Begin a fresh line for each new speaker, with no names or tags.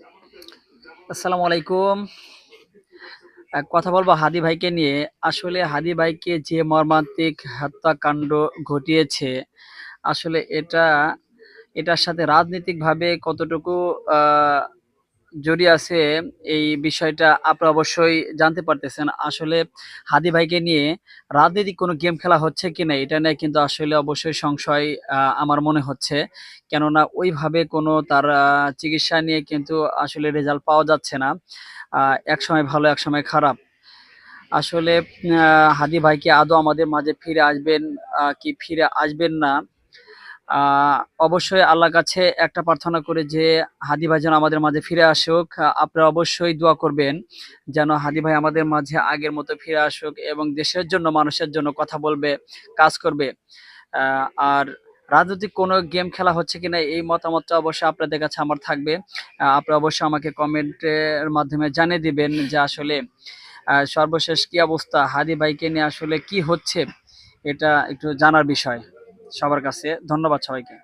আসসালামু আলাইকুম। কথা বলবো হাদী ভাইকে নিয়ে। আসলে হাদী ভাইকে যে মর্মান্তিক হত্যাকাণ্ড ঘটিয়েছে, আসলে এটার সাথে রাজনৈতিকভাবে কতটুকু আ জড়িয়ে আছে এই বিষয়টা আপনারা অবশ্যই জানতে পারতেছেন। আসলে হাদী ভাইকে নিয়ে রাজনৈতিক কোনো গেম খেলা হচ্ছে কিনা এটা নিয়ে কিন্তু আসলে অবশ্যই সংশয় আমার মনে হচ্ছে। কেননা ওইভাবে কোনো তার চিকিৎসা নিয়ে কিন্তু আসলে রেজাল্ট পাওয়া যাচ্ছে না। আ একসময় ভালো একসময় খারাপ। আসলে হাদী ভাই কি আদৌ আমাদের মাঝে ফিরে আসবেন কি ফিরে আসবেন না? আ অবশ্যই আল্লাহর কাছে একটা প্রার্থনা করি যে হাদী ভাই যেন আমাদের মাঝে ফিরে আসুক। আপনারা অবশ্যই দোয়া করবেন যেন হাদী ভাই আমাদের মাঝে আগের মতো ফিরে আসুক এবং দেশের জন্য, মানুষের জন্য কথা বলবে, কাজ করবে। আ আর রাজনৈতিক কোনো গেম খেলা হচ্ছে কিনা এই মতামতটা অবশ্যই আপনাদের কাছে আমার থাকবে। আপনারা অবশ্যই আমাকে কমেন্টের মাধ্যমে জানিয়ে দিবেন যে আসলে সর্বশেষ কি অবস্থা? হাদী ভাইকে নিয়ে আসলে কি হচ্ছে? এটা একটু জানার বিষয় সবার কাছে। ধন্যবাদ সবাইকে।